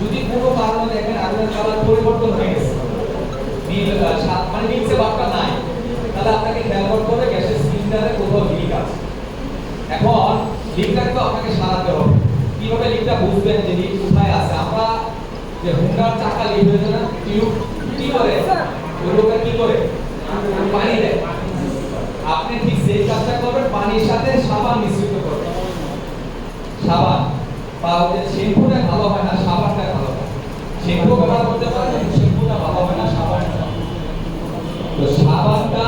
যদি কোনো কারণে দেখেন আগুনের কালার পরিবর্তন হয়ে গেছে, নীল মানে নীলচে ভাবটা নাই, তাহলে আপনাকে খেয়াল করতে হবে গ্যাসের সিলিন্ডারে কোথাও লিক আছে। এখন লিকটাকে তো আপনাকে সারাতে হবে। কিভাবে লিকটা বুঝবেন যে লিক কোথায় আছে? আমরা যে হুন্ডার চাকা লিক হয়েছে না, টিউব কি করে ওই লোকটা কি করে পানি দেয়। আপনি ঠিক সেই কাজটা করবেন, পানির সাথে সাবান মিশ্রিত করবেন। সাবান বা শ্যাম্পুটা ভালো হয় না, সাবানটা ভালো হয়। শ্যাম্পু ব্যবহার করতে পারেন, শ্যাম্পুটা ভালো হয় না, সাবানটা। তো সাবানটা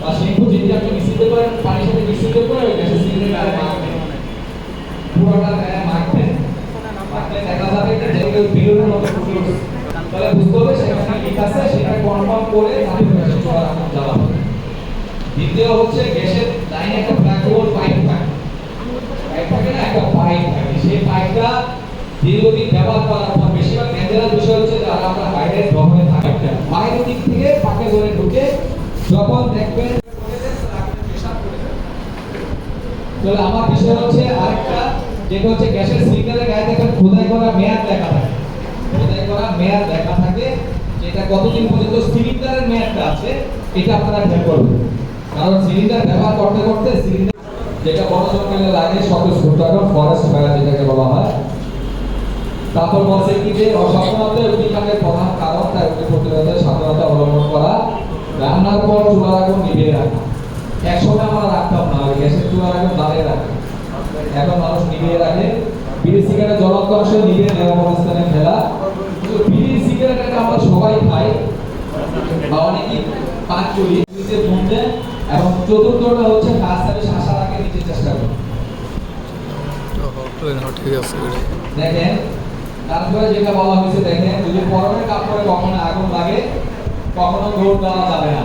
বা শ্যাম্পু যদি আপনি মিশ্রিত করেন, পানির সাথে মিশ্রিত করে ওই গ্যাসের সিলিন্ডারে মাখবেন, পুরোটা গায়ে মাখবেন। মাখলে দেখা যাবে যে যেগুলো বেলুনের মতো ফুটে উঠছে, তাহলে বুঝতে হবে সেখানে লিক আছে, সেটা কনফার্ম করে তারপরে গ্যাসের চুলা রাখুন, জ্বালাবেন। দ্বিতীয় হচ্ছে গ্যাসের লাইনে একটা ব্ল্যাক হোল পাইপ থাকে, পাইপটাকে না একটা পাইপ থাকে, সেই পাইপটা দীর্ঘদিন ব্যবহার করার পর বেশিরভাগ ডেঞ্জারাস বিষয় হচ্ছে যারা আমরা বাইরে দমনে থাকি, বাইরের দিক থেকে পাকে ধরে ঢুকে যখন দেখবেন। তাহলে আমার বিষয় হচ্ছে আরেকটা, যেটা হচ্ছে গ্যাসের সিলিন্ডারের গায়ে দেখবেন খোদাই করা মেয়াদ লেখা থাকে, খোদাই করা মেয়াদ লেখা থাকে, যেটা কতদিন পর্যন্ত সিলিন্ডারের মেয়াদটা আছে এটা আপনারা খেয়াল করবেন। কারণ সিলিন্ডার ব্যবহার করতে করতে সিলিন্ডার যেটা বড় জঙ্গলে লাগে স্বতঃস্ফূর্ত ফরেস্ট ফায়ার যেটাকে বলা হয়। তারপর বলছে কি যে অসাবধানতা অগ্নিকাণ্ডের প্রধান কারণ তাই অগ্নি প্রতিরোধের সাবধানতা অবলম্বন করা, রান্নার পর চুলার আগুন নিভিয়ে রাখা। একসময় আমরা রাখতাম না, গ্যাসের চুলার আগুন জ্বালিয়ে রাখে, এখন মানুষ নিভিয়ে রাখে। বিড়ি সিগারেট জ্বলন্ত অংশ নিভিয়ে নেওয়া অবস্থানে ফেলা। বিড়ি সিগারেট আমরা সবাই খাই বা অনেকেই পান করি, নিজের মধ্যে। এবং চতুর্থটা হচ্ছে কাজ সার্ভিস আসার আগে নিজের চেষ্টা করুন। ঠিক আছে, দেখেন তারপরে যেটা বলা হয়েছে, দেখেন যদি পরনের কাপড়ে কখনো আগুন লাগে কখনো দৌড় দেওয়া যাবে না।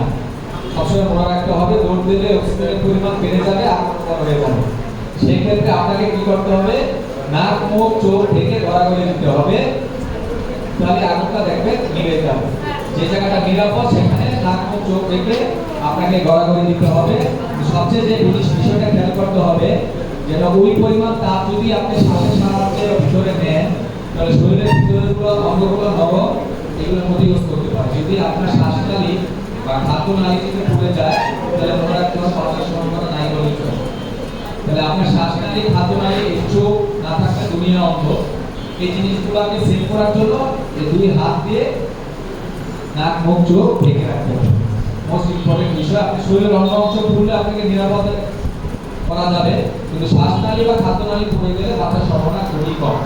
সবসময় মনে রাখতে হবে দৌড় দিলে অক্সিজেনের পরিমাণ বেড়ে যাবে, আগুন হয়ে যাবে। সেই ক্ষেত্রে আপনাকে কি করতে হবে? নাক মুখ চোখ ঢেকে গড়াগড়ি দিতে হবে, তাহলে আগুনটা দেখবেন নিভে যাবে। যে জায়গাটা নিরাপদ সেখানে নাক মুখ চোখ ঢেকে আপনাকে গড়াগড়ি দিতে হবে। সবচেয়ে যে বিষয়টা খেয়াল করতে হবে, যেটা ওই পরিমাণ তাপ যদি আপনি শ্বাসের সাহায্যে ভিতরে নেন, তাহলে শরীরের ভিতরেগুলো অঙ্গগুলো নরম, এগুলো ক্ষতিগ্রস্ত হতে পারে। যদি আপনার শ্বাসনালী বা খাদ্যনালী থেকে পুড়ে যায়, তাহলে মনে রাখতে হবে বাঁচার সম্ভাবনা নাই বলেই চলে। তাহলে আপনার শ্বাসনালী, খাদ্যনালী, চোখ না থাকলে দুনিয়া অন্ধ। এই জিনিসগুলো আপনি সেভ করার জন্য এই দুই হাত দিয়ে নাক মুখ চোখ ঢেকে রাখতে হবে। মোস্ট ইম্পর্টেন্ট বিষয়, আপনি শরীরের অন্য অংশ পুড়লে আপনাকে নিরাপদ করা যাবে, কিন্তু শ্বাসনালী বা খাদ্যনালী পুড়ে গেলে বাঁচার সম্ভাবনা খুবই কম।